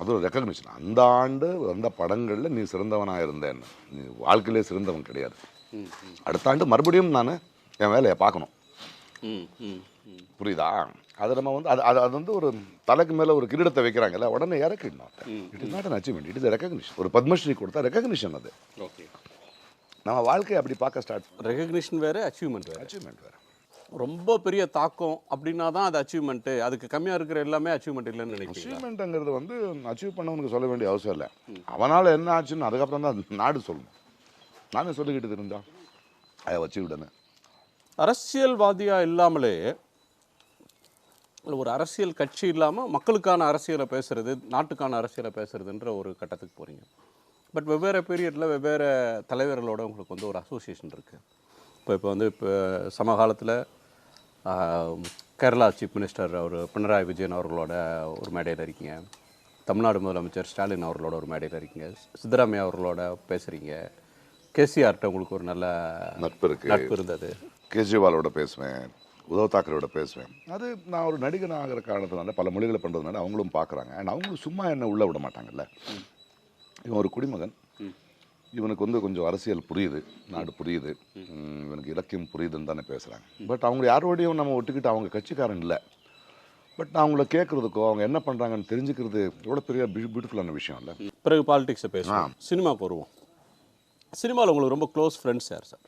Speaker 2: அது ஒரு ரெக்கக்னிஷன். அந்த ஆண்டு வந்த படங்களில் நீ சிறந்தவனாக இருந்தேன்னு, நீ வாழ்க்கையிலே சிறந்தவன் கிடையாது. அடுத்த ஆண்டு மறுபடியும் நான் என் வேலையை பார்க்கணும். புரியுதா? அதை நம்ம வந்து அது வந்து ஒரு தலைக்கு மேலே ஒரு கிரீடத்தை வைக்கிறாங்கல்ல, உடனே இறக்கிடணும். It is not an achievement, it is recognition. ஒரு பத்மஸ்ரீ கொடுத்தா ரெக்கக்னிஷன். அது
Speaker 1: ஓகே,
Speaker 2: நம்ம வாழ்க்கையை அப்படி பார்க்க ஸ்டார்ட்.
Speaker 1: ரெகக்னிஷன் வேறு, அச்சீவ்மெண்ட் வேறு.
Speaker 2: அச்சீவ்மெண்ட் வேறு.
Speaker 1: ரொம்ப பெரிய தாக்கம் அப்படின்னா தான் அது அச்சீவ்மெண்ட்டு. அதுக்கு கம்மியாக இருக்கிற எல்லாமே அச்சீவ்மெண்ட் இல்லைன்னு நினைக்கிறேன்.
Speaker 2: அச்சீவ்மெண்ட்டுங்கிறது வந்து அச்சீவ் பண்ணவனுக்கு சொல்ல வேண்டிய அவசியம் இல்லை. அவனால் என்ன ஆச்சுன்னு அதுக்கப்புறம் தான் நாடு சொல்லணும். நானே சொல்லிக்கிட்டு இருந்தா அதை வச்சு விடனே.
Speaker 1: அரசியல்வாதியாக இல்லாமலே, ஒரு அரசியல் கட்சி இல்லாமல் மக்களுக்கான அரசியலை பேசுகிறது, நாட்டுக்கான அரசியலை பேசுகிறதுன்ற ஒரு கட்டத்துக்கு போகிறீங்க. பட் வெவ்வேறு பீரியடில் வெவ்வேறு தலைவர்களோட உங்களுக்கு வந்து ஒரு அசோசியேஷன் இருக்குது. இப்போ வந்து சமகாலத்தில் கேரளா சீஃப் மினிஸ்டர் அவர் பினராயி விஜயன் அவர்களோட ஒரு மேடையில் இருக்கீங்க, தமிழ்நாடு முதலமைச்சர் ஸ்டாலின் அவர்களோட ஒரு மேடையில் இருக்கீங்க, சித்தராமையா அவர்களோட பேசுகிறீங்க, கேசிஆர்கிட்ட உங்களுக்கு ஒரு நல்ல நட்பு இருந்தது.
Speaker 2: கேஜ்ரிவாலோட பேசுவேன், உத்தவ் தாக்கரோட பேசுவேன். அது நான் ஒரு நடிகன் ஆகிற காரணத்தினால, பல மொழிகளை பண்ணுறதுனால அவங்களும் பார்க்குறாங்க. அண்ட் அவங்களும் சும்மா என்ன உள்ளே விட மாட்டாங்கல்ல. இவன் ஒரு குடிமகன், இவனுக்கு வந்து கொஞ்சம் அரசியல் புரியுது, நாடு புரியுது, இவனுக்கு இலக்கியம் புரியுதுன்னு தானே பேசுகிறாங்க. பட் அவங்க யாரோடையும் நம்ம ஒட்டுக்கிட்டு அவங்க கட்சிக்காரன் இல்லை. பட் நான் அவங்கள கேட்குறதுக்கோ அவங்க என்ன பண்ணுறாங்கன்னு தெரிஞ்சுக்கிறது எவ்வளோ பெரிய பியூட்டிஃபுல்லான விஷயம் இல்லை.
Speaker 1: பிறகு பாலிடிக்ஸை பேசலாம், சினிமாவுக்கு வருவோம். சினிமாவில் உங்களுக்கு ரொம்ப க்ளோஸ் ஃப்ரெண்ட்ஸ் யார் சார்?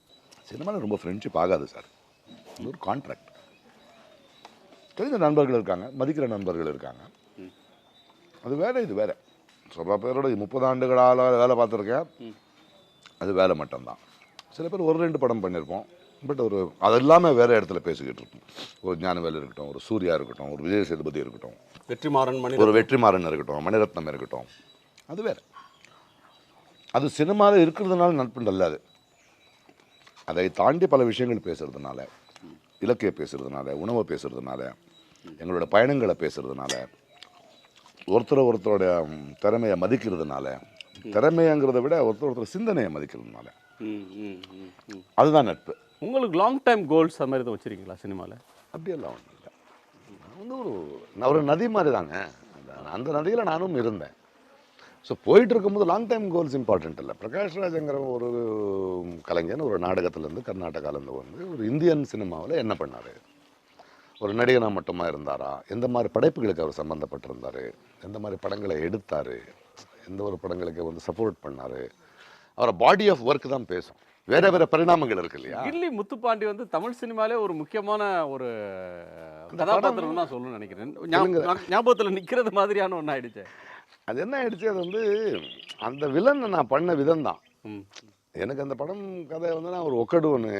Speaker 2: சினிமாவில் ரொம்ப ஃப்ரெண்ட்ஷிப் ஆகாது சார், இது ஒரு கான்ட்ராக்ட். தெரிஞ்ச நண்பர்கள் இருக்காங்க, மதிக்கிற நண்பர்கள் இருக்காங்க, அது வேற, இது வேற. சொல்ல பேரோட 30 ஆண்டுகளால் வேலை பார்த்துருக்கேன், அது வேலை மட்டும்தான். சில பேர் ஒரு 2 படம் பண்ணியிருப்போம், பட் ஒரு அது இல்லாமல் வேறு இடத்துல பேசிக்கிட்டு இருப்போம். ஒரு ஞானவேல் இருக்கட்டும், ஒரு சூர்யா இருக்கட்டும், ஒரு விஜய் சேதுபதி இருக்கட்டும், ஒரு வெற்றிமாறன் இருக்கட்டும், மணிரத்னம் இருக்கட்டும், அது வேறு. அது சினிமாவில் இருக்கிறதுனால நட்பு நல்லாது. அதை தாண்டி பல விஷயங்கள் பேசுறதுனால, இலக்கியம் பேசுறதுனால, உணவை பேசுறதுனால, எங்களோட பயணங்களை பேசுறதுனால, ஒருத்தரோட திறமையை மதிக்கிறதுனால, திறமைங்கிறத விட ஒருத்தர் சிந்தனையை மதிக்கிறதுனால, அதுதான் நட்பு.
Speaker 1: உங்களுக்கு லாங் டைம் கோல்ஸ் அது மாதிரி தான் வச்சுருக்கீங்களா சினிமாவில்?
Speaker 2: அப்படியெல்லாம் ஒன்றும் இல்லை. நான் ஒரு நதி மாதிரி தாங்க, அந்த நதியில் நானும் இருந்தேன். ஸோ போயிட்டு இருக்கும்போது லாங் டைம் கோல்ஸ் இம்பார்ட்டன்ட் இல்லை. பிரகாஷ் ராஜ்ங்கிற ஒரு கலைஞன் ஒரு நாடகத்திலேருந்து கர்நாடகாவிலேருந்து வந்து ஒரு இந்தியன் சினிமாவில் என்ன பண்ணார், ஒரு நடிகனாக மட்டுமா இருந்தாரா, எந்த மாதிரி படைப்புகளுக்கு அவர் சம்மந்தப்பட்டிருந்தார், எந்த மாதிரி படங்களை எடுத்தார், எந்த ஒரு படங்களுக்கு வந்து சப்போர்ட் பண்ணார், அவரை பாடி ஆஃப் ஒர்க் தான் பேசும். வேற வேற பரிணாமங்கள் இருக்கு இல்லையா.
Speaker 1: கில்லி முத்துப்பாண்டி வந்து தமிழ் சினிமாலே ஒரு முக்கியமான ஒரு கதாபாத்திரம் தான் சொல்லணும்னு நினைக்கிறேன். ஞாபகத்தில் நிற்கிறது மாதிரியான ஒன்று ஆயிடுச்சு.
Speaker 2: அது என்ன ஆயிடுச்சு, அது வந்து அந்த வில்லன் நான் பண்ண விதம் தான். எனக்கு அந்த படம் கதை வந்து நான் ஒரு ஒக்கடு ஒன்று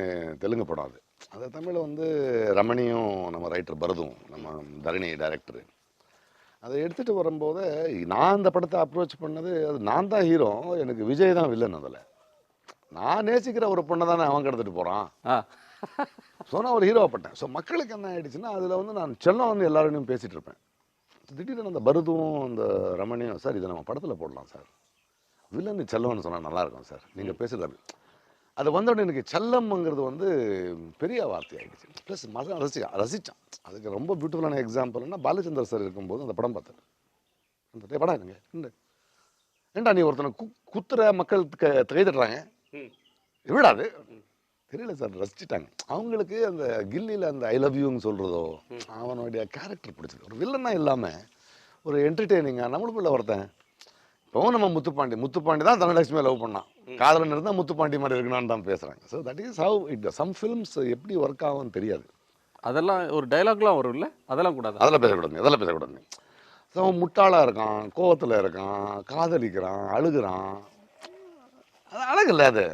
Speaker 2: தெலுங்கு படம், அது தமிழில் வந்து ரமணியும் நம்ம ரைட்டர் பரதும் நம்ம தரணி டைரக்டரு அதை எடுத்துகிட்டு வரும்போது நான் அந்த படத்தை அப்ரோச் பண்ணது, அது நான் தான் ஹீரோ, எனக்கு விஜய் தான் வில்லன். அதில் நான் நேசிக்கிற ஒரு பொண்ணை தானே அவன் எடுத்துகிட்டு போகிறான். ஸோ நான் ஒரு ஹீரோப்பட்டேன். ஸோ மக்களுக்கு என்ன ஆகிடுச்சுன்னா, அதில் வந்து நான் செல்லம் வந்து எல்லாரோடையும் பேசிகிட்டு இருப்பேன். திடீர்னு அந்த பரதும் அந்த ரமணியும், சார் இதை நம்ம படத்தில் போடலாம் சார், வில்லன் செல்லம்னு சொன்னால் நல்லாயிருக்கும் சார், நீங்கள் பேசுகிறது. அது வந்தோடனே எனக்கு செல்லம்ங்கிறது வந்து பெரிய வார்த்தை ஆகிடுச்சு. ப்ளஸ் மகன் ரசித்தான். அதுக்கு ரொம்ப பியூட்டிஃபுல்லான எக்ஸாம்பிள்னா பாலச்சந்தர் சார் இருக்கும்போது அந்த படம் பார்த்தேன். அந்த படம் இருங்க இல்லை ஏண்டா நீ ஒருத்தனை குத்துற மக்கள் கைதட்டுறாங்க விடாது தெரியல சார், ரசிச்சுட்டாங்க. அவங்களுக்கு அந்த கில்லியில் அந்த ஐ லவ் யூன்னு சொல்கிறதோ, அவனுடைய கேரக்டர் பிடிச்சது. ஒரு வில்லனா இல்லாமல் ஒரு என்டர்டெய்னிங்காக நம்மளுக்குள்ள ஒருத்தன். இப்போவும் நம்ம முத்துப்பாண்டி தான் தனலட்சுமியை லவ் பண்ணான், காதலன் இருந்தால் முத்துப்பாண்டி மாதிரி இருக்கணும்னு தான் பேசுகிறாங்க. So that is how it some films எப்படி ஒர்க் ஆகும்னு தெரியாது.
Speaker 1: அதெல்லாம் ஒரு டயலாக்லாம் வரும்ல, அதெல்லாம் கூடாது.
Speaker 2: அதெல்லாம் பேசக்கூடாது. ஸோ அவன் முட்டாளாக இருக்கான், கோவத்தில் இருக்கான், காதலிக்கிறான், அழுகிறான். அது அழகில்ல அது.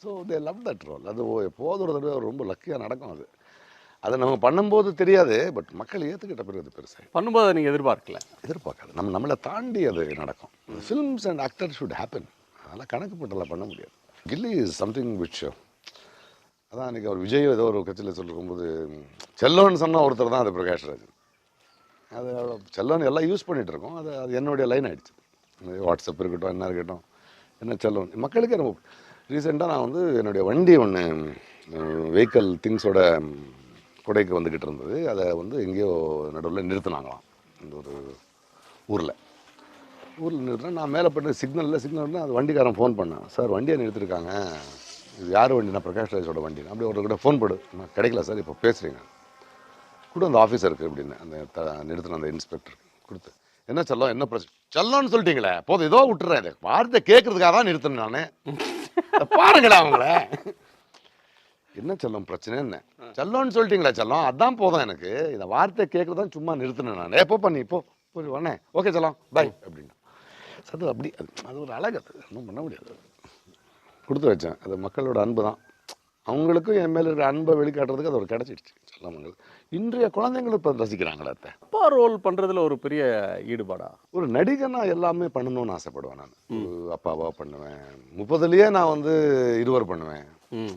Speaker 2: So they love that role. அது எப்போது ஒரு தடவை ரொம்ப லக்கியாக நடக்கும் அது. அதை நம்ம பண்ணும்போது தெரியாது, பட் மக்கள் ஏற்றுக்கிட்ட பிறகு அது பெருசாக
Speaker 1: பண்ணும்போது நீங்கள்
Speaker 2: எதிர்பார்க்காது. நம்மளை தாண்டி அது நடக்கும். Films and actor should happen. அதெல்லாம் கணக்கு போட்டெல்லாம் பண்ண முடியாது. கில்லி இஸ் சம்திங் விச் அதான் அன்றைக்கி அவர் விஜய் ஏதோ ஒரு கட்சியில் சொல்லிருக்கும்போது செல்லோன்னு சொன்ன ஒருத்தர் தான் அது பிரகாஷ்ராஜ். அது செல்லோன்னு எல்லாம் யூஸ் பண்ணிகிட்டு இருக்கோம். அது என்னுடைய லைன் ஆகிடுச்சு. வாட்ஸ்அப் இருக்கட்டும், என்ன இருக்கட்டும், என்ன செல்லோன் மக்களுக்கே ரொம்ப. ரீசெண்டாக நான் வந்து என்னுடைய வண்டி ஒன்று வெஹிக்கல் திங்ஸோட கொடைக்கு வந்துக்கிட்டு இருந்தது. அதை வந்து எங்கேயோ நடுவில் நிறுத்தினாங்களாம் இந்த ஒரு ஊரில் நிறுத்தினா நான் மேலே பண்ண சிக்னலில் அது வண்டிக்காரன் ஃபோன் பண்ணேன். சார் வண்டியை நிறுத்திருக்காங்க, இது யார் வண்டினா பிரகாஷ்ராஜோட வண்டி. அப்படி ஒருக்கிட்ட ஃபோன் போடு. நான் கிடைக்கல சார், இப்போ பேசுகிறீங்க கூட அந்த ஆஃபீஸருக்கு அப்படின்னு அந்த நிறுத்தின அந்த இன்ஸ்பெக்டர் கொடுத்து, என்ன செல்லம், என்ன பிரச்சனை, செல்லம்னு சொல்லிட்டீங்களே போதும், ஏதோ விட்டுறேன், இது வார்த்தை கேட்கறதுக்காக தான் நிறுத்தினேன் நான், பாருங்களேன் அவங்கள, என்ன செல்லம் பிரச்சனை, என்ன செல்லம்னு சொல்லிட்டீங்களா செல்லம், அதான் போதும் எனக்கு, இந்த வார்த்தை கேட்கறதான் சும்மா நிறுத்தினேன் நான், எப்போ பண்ணி இப்போ போய் உடனே ஓகே செல்லம் பாய் அப்படின்னா. அது அப்படி அது ஒரு அழகு, அது ஒன்றும் பண்ண முடியாது. கொடுத்து வச்சேன். அது மக்களோட அன்பு தான். அவங்களுக்கும் என் மேலே இருக்கிற அன்பை வெளிக்காட்டுறதுக்கு அது ஒரு கிடச்சிடுச்சு. செல்லமங்கள் இன்றைய குழந்தைங்களும் இப்போ ரசிக்கிறாங்களா.
Speaker 1: அப்பா ரோல் பண்ணுறதுல ஒரு பெரிய ஈடுபாடா?
Speaker 2: ஒரு நடிகனா எல்லாமே பண்ணணும்னு ஆசைப்படுவேன். நான் ஒரு அப்பாவா பண்ணுவேன், 30லயே நான் வந்து இருவர் பண்ணுவேன்,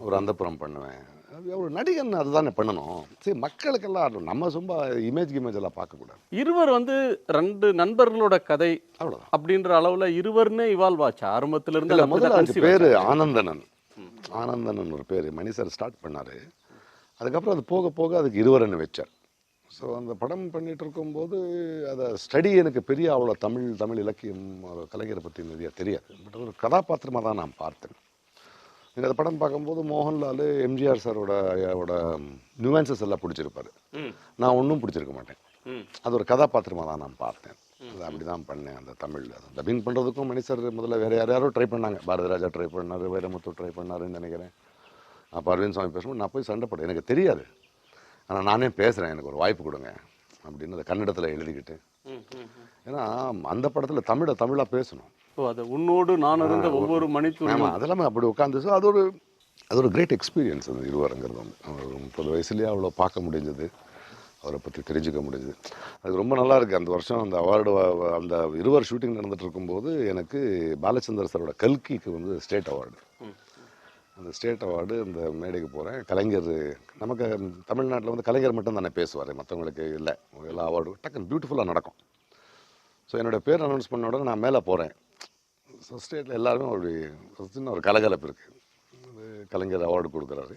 Speaker 2: ஒரு அந்தப்புறம் பண்ணுவேன். ஒரு நடிகன் அதுதானே பண்ணணும். சரி, மக்களுக்கெல்லாம் நம்ம சும்மா இமேஜ் எல்லாம் பார்க்கக்கூடாது.
Speaker 1: இருவர் வந்து 2 நண்பர்களோட கதை
Speaker 2: அவ்வளோதான்
Speaker 1: அப்படின்ற அளவில் இருவர்னு இவால்வ் ஆச்சு ஆரம்பத்துல இருந்து.
Speaker 2: முதல்ல பேரு ஆனந்தனன் ஒரு பேர் மணி சார் ஸ்டார்ட் பண்ணார். அதுக்கப்புறம் அது போக போக அதுக்கு இருவர்னு வச்சார். ஸோ அந்த படம் பண்ணிட்டு இருக்கும்போது அதை ஸ்டடி எனக்கு பெரிய அவ்வளோ தமிழ் இலக்கியம் கலைஞரை பற்றி நிறைய தெரியாது. பட் ஒரு கதாபாத்திரமாக தான் நான் பார்த்தேன். எனக்கு அந்த படம் பார்க்கும்போது மோகன்லால் எம்ஜிஆர் சாரோட நியூவான்சஸ் எல்லாம் பிடிச்சிருப்பாரு. நான் ஒன்றும் பிடிச்சிருக்க மாட்டேன். அது ஒரு கதாபாத்திரமாக தான் நான் பார்த்தேன். அது அப்படி தான் பண்ணேன். அந்த தமிழ் டப்பிங் பண்ணுறதுக்கும் மணி சார் முதல்ல வேறு யாரோ ட்ரை பண்ணாங்க. பாரதிராஜா ட்ரை பண்ணார், வைரமுத்து ட்ரை பண்ணாருன்னு நினைக்கிறேன். அப்போ அரவிந்த் சாமி பேசும்போது நான் போய் சண்டை போட்டேன். எனக்கு தெரியாது, ஆனால் நானே பேசுகிறேன், எனக்கு ஒரு வாய்ப்பு கொடுங்க அப்படின்னு அதை கன்னடத்தில் எழுதிக்கிட்டு. ஏன்னா அந்த படத்தில் தமிழாக பேசணும்.
Speaker 1: அது உன்னோடு நான் இருந்த ஒவ்வொரு மணித்தும்
Speaker 2: அதெல்லாமே அப்படி உட்காந்து. ஸோ அது ஒரு கிரேட் எக்ஸ்பீரியன்ஸ். அது இருவருங்கிறது வந்து 30 வயசுலேயே அவ்வளோ பார்க்க முடிஞ்சது, அவரை பற்றி தெரிஞ்சுக்க முடிஞ்சது. அது ரொம்ப நல்லா இருக்குது. அந்த வருஷம் அந்த அவார்டு, அந்த இருவர் ஷூட்டிங் நடந்துட்டு இருக்கும்போது எனக்கு பாலச்சந்தர் சாரோட கல்கிக்கு வந்து ஸ்டேட் அவார்டு. அந்த ஸ்டேட் அவார்டு அந்த மேடைக்கு போகிறேன். கலைஞர், நமக்கு தமிழ்நாட்டில் வந்து கலைஞர் மட்டும் தானே பேசுவார், மற்றவங்களுக்கு இல்லை. எல்லா அவார்டும் டக்குன்னு பியூட்டிஃபுல்லாக நடக்கும். ஸோ என்னோடய பேர் அனௌன்ஸ் பண்ண உடனே நான் மேலே போகிறேன். ஸோ ஸ்டேட்டில் எல்லாருமே ஒரு சின்ன ஒரு கலகலப்பு இருக்குது. கலைஞர் அவார்டு கொடுக்குறாரு.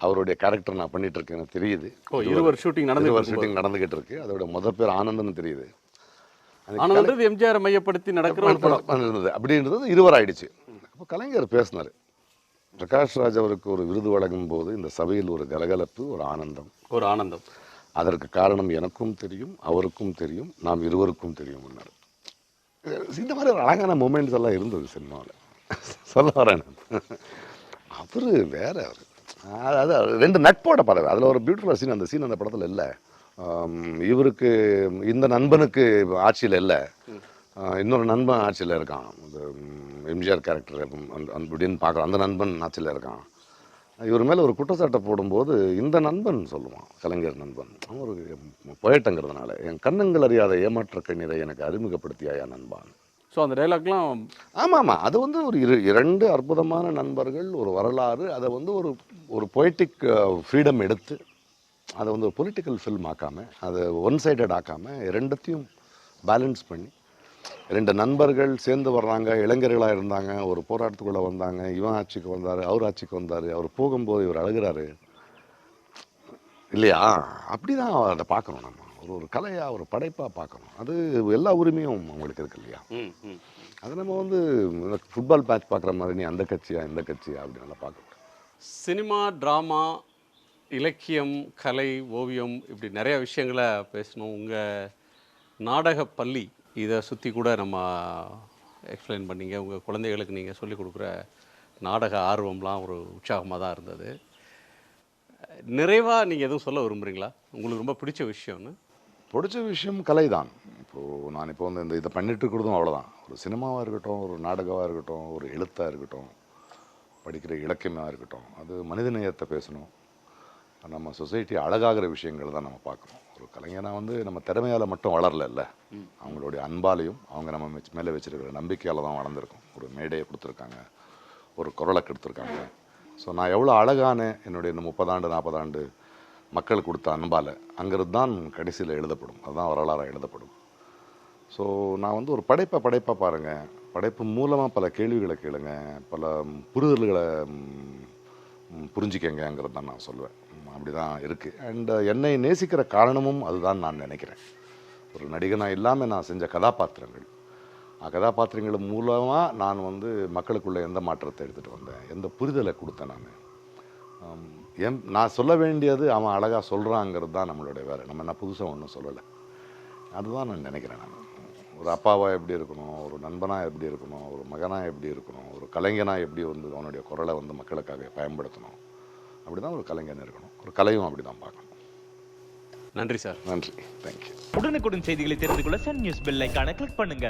Speaker 2: அவருடைய கேரக்டர் நான் பண்ணிகிட்டு இருக்கேன், எனக்கு தெரியுது.
Speaker 1: இருவர் ஷூட்டிங்
Speaker 2: நடந்துகிட்டு இருக்கு. அதோட முதல் பேர் ஆனந்தன் தெரியுது.
Speaker 1: எம்ஜிஆர் மையப்படுத்தி நடக்கிற
Speaker 2: இருந்தது அப்படின்றது இருவர் ஆயிடுச்சு. அப்போ கலைஞர் பேசினார். பிரகாஷ்ராஜ் அவருக்கு ஒரு விருது வழங்கும் போது இந்த சபையில் ஒரு கலகலப்பு, ஒரு ஆனந்தம். அதற்கு காரணம் எனக்கும் தெரியும், அவருக்கும் தெரியும், நாம் இருவருக்கும் தெரியும். இந்த மாதிரி ஒரு அழகான மூமெண்ட்ஸ் எல்லாம் இருந்தது சினிமாவில். சொல்ல வரேன், அவரு வேற, அது 2 நட்போட படம். அதில் ஒரு பியூட்டிஃபுல்லாக சீன், அந்த சீன் அந்த படத்தில் இல்லை. இவருக்கு இந்த நண்பனுக்கு ஆட்சியில் இல்லை, இன்னொரு நண்பன் ஆட்சியில் இருக்கான். அந்த எம்ஜிஆர் கேரக்டர் அப்படின்னு பார்க்குறோம். அந்த நண்பன் ஆட்சியில் இருக்கான். இவர் மேலே ஒரு குற்றச்சாட்டை போடும்போது இந்த நண்பன் சொல்லுவான், கலைஞர் நண்பன், அவன் ஒரு போயிட்டங்கிறதுனால, என் கண்ணங்கள் அறியாத ஏமாற்ற கண்ணீரை எனக்கு அறிமுகப்படுத்தியாயா நண்பான்.
Speaker 1: ஸோ அந்த டைலாக்லாம்
Speaker 2: ஆமாம், அது வந்து ஒரு 2 அற்புதமான நண்பர்கள், ஒரு வரலாறு. அதை வந்து ஒரு பொய்டிக் ஃப்ரீடம் எடுத்து அதை வந்து ஒரு பொலிட்டிக்கல் ஃபில்ம் ஆக்காமல், அதை ஒன் சைடட் ஆக்காமல், 2த்தையும் பேலன்ஸ் பண்ணி 2 நண்பர்கள் சேர்ந்து வர்றாங்க, இளைஞர்களாக இருந்தாங்க, ஒரு போராட்டத்துக்குள்ளே வந்தாங்க. இவன் ஆட்சிக்கு வந்தார், அவர் ஆட்சிக்கு வந்தார், அவர் போகும்போது இவர் அழுகிறாரு இல்லையா? அப்படி தான் அதை பார்க்கணும். நம்ம ஒரு கலையாக, ஒரு படைப்பாக பார்க்கணும். அது எல்லா உரிமையும் அவங்களுக்கு இருக்கு இல்லையா? அது நம்ம வந்து ஃபுட்பால் மேட்ச் பார்க்குற மாதிரி நீ அந்த கட்சியா இந்த கட்சியா அப்படி நல்லா பார்க்கணும்.
Speaker 1: சினிமா, ட்ராமா, இலக்கியம், கலை, ஓவியம், இப்படி நிறைய விஷயங்களை பேசணும். உங்கள் நாடக பள்ளி இதை சுற்றி கூட நம்ம எக்ஸ்பிளைன் பண்ணிங்க. உங்கள் குழந்தைகளுக்கு நீங்கள் சொல்லிக் கொடுக்குற நாடக ஆர்வம்லாம் ஒரு உற்சாகமாக தான் இருந்தது. நிறைவாக நீங்கள் எதுவும் சொல்ல விரும்புகிறீங்களா? உங்களுக்கு ரொம்ப பிடிச்ச விஷயம்னு?
Speaker 2: பிடிச்ச விஷயம் கலை தான். இப்போது நான் இப்போ வந்து இதை பண்ணிட்டு இருக்கிறதும் அவ்வளோதான். ஒரு சினிமாவாக இருக்கட்டும், ஒரு நாடகமாக இருக்கட்டும், ஒரு எழுத்தாக இருக்கட்டும், படிக்கிற இலக்கியமாக இருக்கட்டும், அது மனிதநேயத்தை பேசணும். நம்ம சொசைட்டி அழகாகிற விஷயங்கள் தான் நம்ம பார்க்கணும். ஒரு கலைஞனா வந்து நம்ம திறமையால் மட்டும் வளரல, அவங்களுடைய அன்பாலையும் அவங்க நம்ம மேலே வச்சிருக்கிற நம்பிக்கையால் தான் வளர்ந்துருக்கோம். ஒரு மேடையை கொடுத்துருக்காங்க, ஒரு குரலை கொடுத்துருக்காங்க. ஸோ நான் எவ்வளோ அழகான என்னுடைய இந்த 30 ஆண்டு 40 ஆண்டு மக்கள் கொடுத்த அன்பால் அங்கிறது தான் கடைசியில் எழுதப்படும். அதுதான் வரலாறாக எழுதப்படும். ஸோ நான் வந்து ஒரு படைப்பாக பாருங்கள், படைப்பு மூலமாக பல கேள்விகளை கேளுங்க, பல புரிதல்களை புரிஞ்சிக்கங்கிறது தான் நான் சொல்லுவேன். அப்படி தான் இருக்குது. அண்ட் என்னை நேசிக்கிற காரணமும் அதுதான் நான் நினைக்கிறேன். ஒரு நடிகனாக இல்லாமல் நான் செஞ்ச கதாபாத்திரங்கள் மூலமாக நான் வந்து மக்களுக்குள்ளே எந்த மாற்றத்தை எடுத்துகிட்டு வந்தேன், எந்த புரிதலை கொடுத்தேன். நான் சொல்ல வேண்டியது அவன் அழகாக சொல்கிறாங்கிறது தான் நம்மளுடைய வேலை. நம்ம என்ன புதுசாக ஒன்றும் சொல்லலை. அதுதான் நான் நினைக்கிறேன். நான் ஒரு அப்பாவாக எப்படி இருக்கணும், ஒரு நண்பனாக எப்படி இருக்கணும், ஒரு மகனாக எப்படி இருக்கணும், ஒரு கலைஞனாக எப்படி வந்து அவனுடைய குரலை வந்து மக்களுக்காக பயன்படுத்தணும், அப்படி தான் ஒரு கலைஞன் இருக்கணும். ஒரு கலையும் அப்படி தான் பார்க்கணும்.
Speaker 1: நன்றி சார்.
Speaker 2: நன்றி, தேங்க்யூ.
Speaker 3: உடனுக்குடன் செய்திகளை தெரிந்து கொள்ள சன் நியூஸ் பெல் ஐகானை கிளிக் பண்ணுங்க.